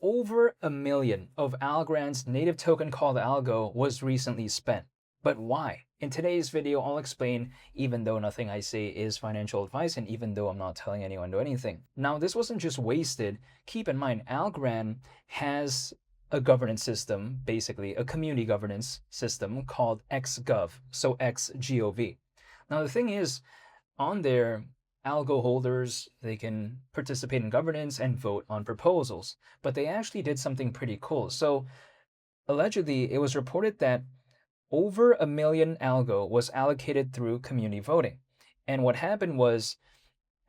Over 1 million of Algorand's native token called ALGO was recently spent. But why? In today's video, I'll explain, even though nothing I say is financial advice and even though I'm not telling anyone to do anything. Now, this wasn't just wasted. Keep in mind, Algorand has a governance system, basically a community governance system called XGov, so XGOV. Now, the thing is, on there, ALGO holders, they can participate in governance and vote on proposals, but they actually did something pretty cool. So allegedly, it was reported that over 1 million ALGO was allocated through community voting. And what happened was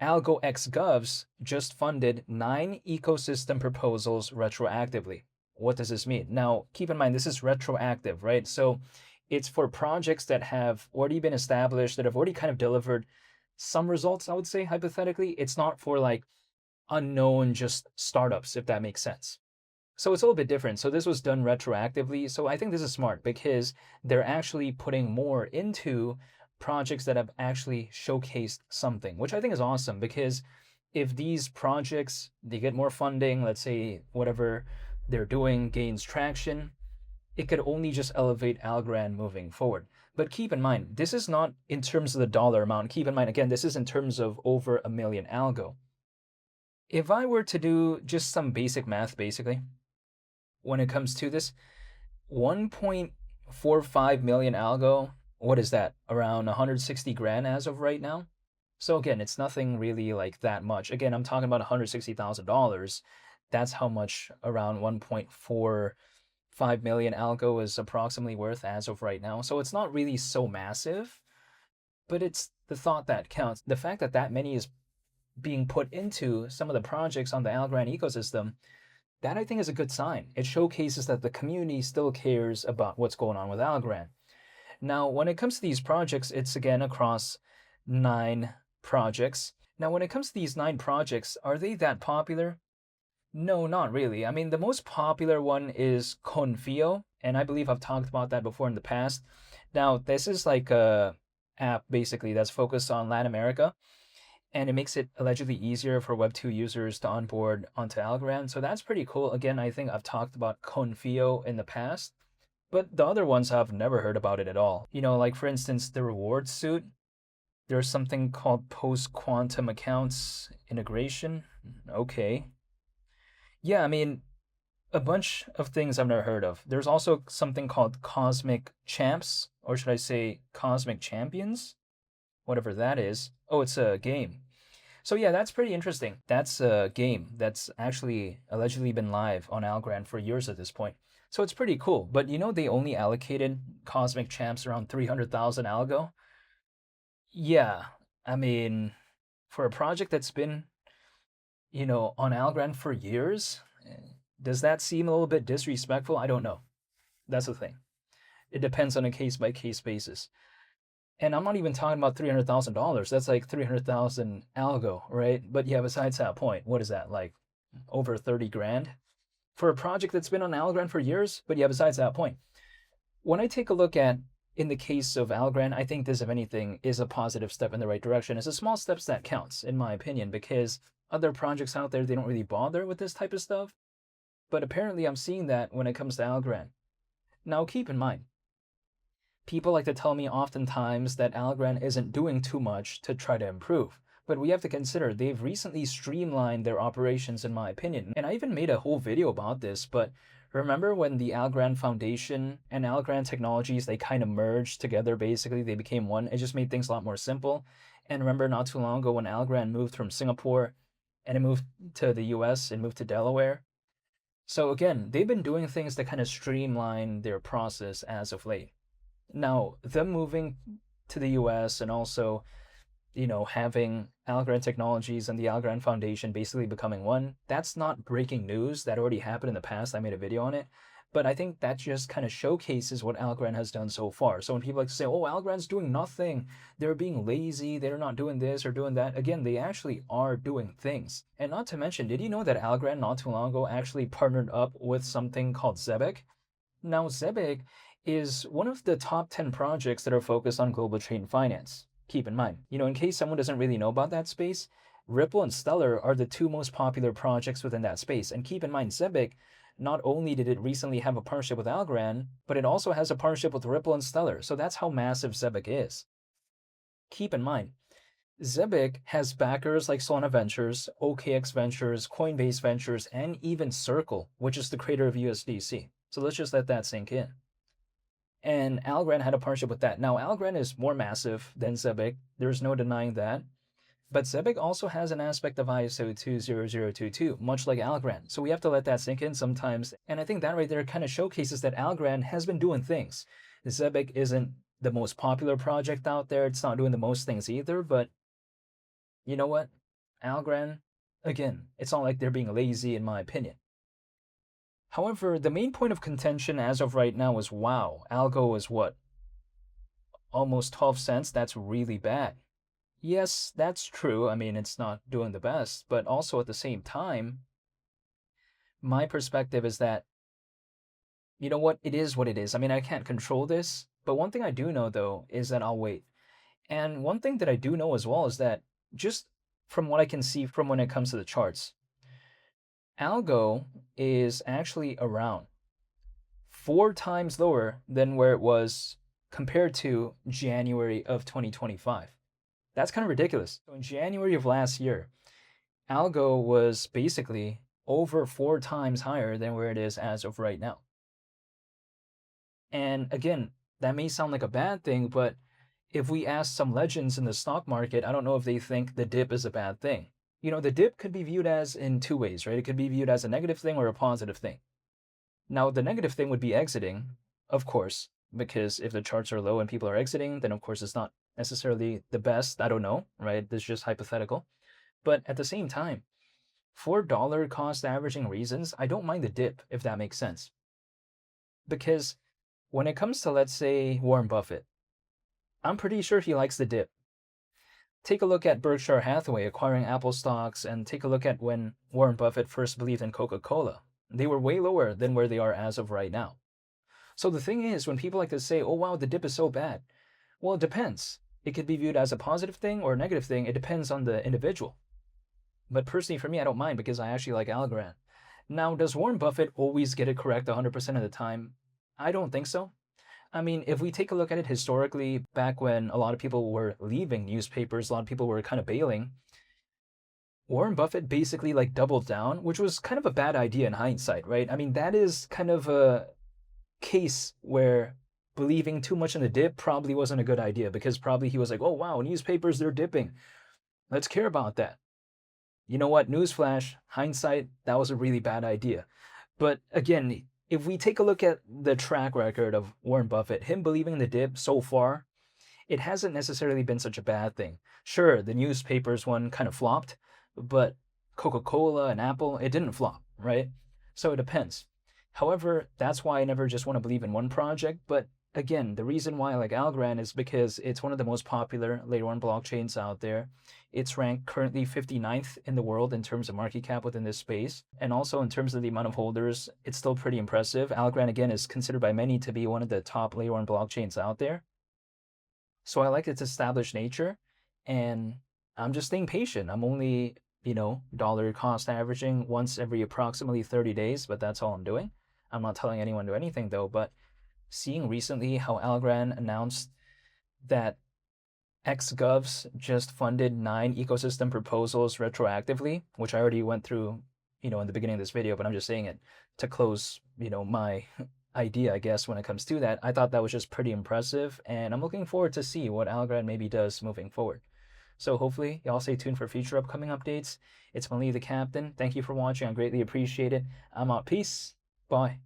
ALGO XGovs just funded 9 ecosystem proposals retroactively. What does this mean? Now, keep in mind, this is retroactive, right? So it's for projects that have already been established, that have already kind of delivered some results, I would say, hypothetically. It's not for like unknown just startups, if that makes sense. So it's a little bit different. So this was done retroactively. So I think this is smart because they're actually putting more into projects that have actually showcased something, which I think is awesome, because if these projects, they get more funding, let's say whatever they're doing gains traction, it could only just elevate Algorand moving forward. But keep in mind, this is not in terms of the dollar amount. Keep in mind, again, this is in terms of over 1 million ALGO. If I were to do just some basic math, basically, when it comes to this, 1.45 million ALGO, what is that? Around 160 grand as of right now? So again, it's nothing really like that much. Again, I'm talking about $160,000. That's how much around 1.45 million ALGO is approximately worth as of right now. So it's not really so massive, but it's the thought that counts. The fact that that many is being put into some of the projects on the Algorand ecosystem, that I think is a good sign. It showcases that the community still cares about what's going on with Algorand. Now, when it comes to these projects, it's again across 9 projects. Now, when it comes to these 9 projects, are they that popular? No, not really. I mean, the most popular one is Confio, and I believe I've talked about that before in the past. Now, this is like a app basically that's focused on Latin America, and it makes it allegedly easier for Web2 users to onboard onto Algorand. So that's pretty cool. Again, I think I've talked about Confio in the past, but the other ones I've never heard about it at all. You know, like for instance, the reward suite, there's something called post-quantum accounts integration. Okay. Yeah, I mean, a bunch of things I've never heard of. There's also something called Cosmic Champs, or should I say Cosmic Champions? Whatever that is. Oh, it's a game. So yeah, that's pretty interesting. That's a game that's actually allegedly been live on Algorand for years at this point. So it's pretty cool. But you know, they only allocated Cosmic Champs around 300,000 algo. Yeah, I mean, for a project that's been, on Algorand for years, does that seem a little bit disrespectful? I don't know. That's the thing. It depends on a case by case basis. And I'm not even talking about $300,000. That's like 300,000 algo, right? But yeah, besides that point, what is that, like over 30 grand for a project that's been on Algorand for years? But yeah, besides that point, when I take a look at, in the case of Algorand, I think this, if anything, is a positive step in the right direction. It's a small steps that counts, in my opinion, because other projects out there, they don't really bother with this type of stuff. But apparently I'm seeing that when it comes to Algorand. Now, keep in mind, people like to tell me oftentimes that Algorand isn't doing too much to try to improve. But we have to consider they've recently streamlined their operations, in my opinion. And I even made a whole video about this, but remember when the Algorand Foundation and Algorand Technologies, they kind of merged together, basically. They became one. It just made things a lot more simple. And remember not too long ago when Algorand moved from Singapore and it moved to the US and moved to Delaware? So again, they've been doing things to kind of streamline their process as of late. Now, them moving to the US and also, having Algorand Technologies and the Algorand Foundation basically becoming one, that's not breaking news. That already happened in the past. I made a video on it. But I think that just kind of showcases what Algorand has done so far. So when people like to say, oh, Algorand's doing nothing, they're being lazy, they're not doing this or doing that, again, they actually are doing things. And not to mention, did you know that Algorand not too long ago actually partnered up with something called Zebek? Now, Zebek is one of the top 10 projects that are focused on global trade and finance. Keep in mind, in case someone doesn't really know about that space, Ripple and Stellar are the two most popular projects within that space. And keep in mind, Zebic, not only did it recently have a partnership with Algorand, but it also has a partnership with Ripple and Stellar. So that's how massive Zebic is. Keep in mind, Zebic has backers like Solana Ventures, OKX Ventures, Coinbase Ventures, and even Circle, which is the creator of USDC. So let's just let that sink in. And Algorand had a partnership with that. Now, Algorand is more massive than Zebic. There's no denying that. But Zebic also has an aspect of ISO 20022, much like Algorand. So we have to let that sink in sometimes. And I think that right there kind of showcases that Algorand has been doing things. Zebic isn't the most popular project out there. It's not doing the most things either. But you know what? Algorand, again, it's not like they're being lazy in my opinion. However, the main point of contention as of right now is, wow, ALGO is what? Almost 12 cents? That's really bad. Yes, that's true. I mean, it's not doing the best, but also at the same time, my perspective is that, you know what? It is what it is. I mean, I can't control this, but one thing I do know, though, is that I'll wait. And one thing that I do know as well is that just from what I can see from when it comes to the charts, ALGO is actually around 4 times lower than where it was compared to January of 2025. That's kind of ridiculous. So in January of last year, ALGO was basically over 4 times higher than where it is as of right now. And again, that may sound like a bad thing, but if we ask some legends in the stock market, I don't know if they think the dip is a bad thing. You know, the dip could be viewed as in two ways, right? It could be viewed as a negative thing or a positive thing. Now, the negative thing would be exiting, of course, because if the charts are low and people are exiting, then of course it's not necessarily the best. I don't know, right? This is just hypothetical. But at the same time, for dollar cost averaging reasons, I don't mind the dip, if that makes sense. Because when it comes to, let's say, Warren Buffett, I'm pretty sure he likes the dip. Take a look at Berkshire Hathaway acquiring Apple stocks, and take a look at when Warren Buffett first believed in Coca-Cola. They were way lower than where they are as of right now. So the thing is, when people like to say, oh wow, the dip is so bad, well, it depends. It could be viewed as a positive thing or a negative thing. It depends on the individual. But personally, for me, I don't mind because I actually like Algorand. Now, does Warren Buffett always get it correct 100% of the time? I don't think so. I mean, if we take a look at it historically, back when a lot of people were leaving newspapers, a lot of people were kind of bailing, Warren Buffett basically like doubled down, which was kind of a bad idea in hindsight, right? I mean, that is kind of a case where believing too much in the dip probably wasn't a good idea because probably he was like, oh wow, newspapers, they're dipping. Let's care about that. You know what? Newsflash, hindsight, that was a really bad idea. But again, if we take a look at the track record of Warren Buffett, him believing in the dip so far, it hasn't necessarily been such a bad thing. Sure, the newspapers one kind of flopped, but Coca-Cola and Apple, it didn't flop, right? So it depends. However, that's why I never just want to believe in one project. But again, the reason why I like Algorand is because it's one of the most popular layer 1 blockchains out there. It's ranked currently 59th in the world in terms of market cap within this space. And also in terms of the amount of holders, it's still pretty impressive. Algorand, again, is considered by many to be one of the top layer 1 blockchains out there. So I like its established nature, and I'm just staying patient. I'm only, dollar cost averaging once every approximately 30 days, but that's all I'm doing. I'm not telling anyone to do anything though, but seeing recently how Algorand announced that XGovs just funded 9 ecosystem proposals retroactively, which I already went through, in the beginning of this video, but I'm just saying it to close, my idea, I guess, when it comes to that. I thought that was just pretty impressive, and I'm looking forward to see what Algorand maybe does moving forward. So hopefully y'all stay tuned for future upcoming updates. It's Mali the Captain. Thank you for watching. I greatly appreciate it. I'm out. Peace. Bye.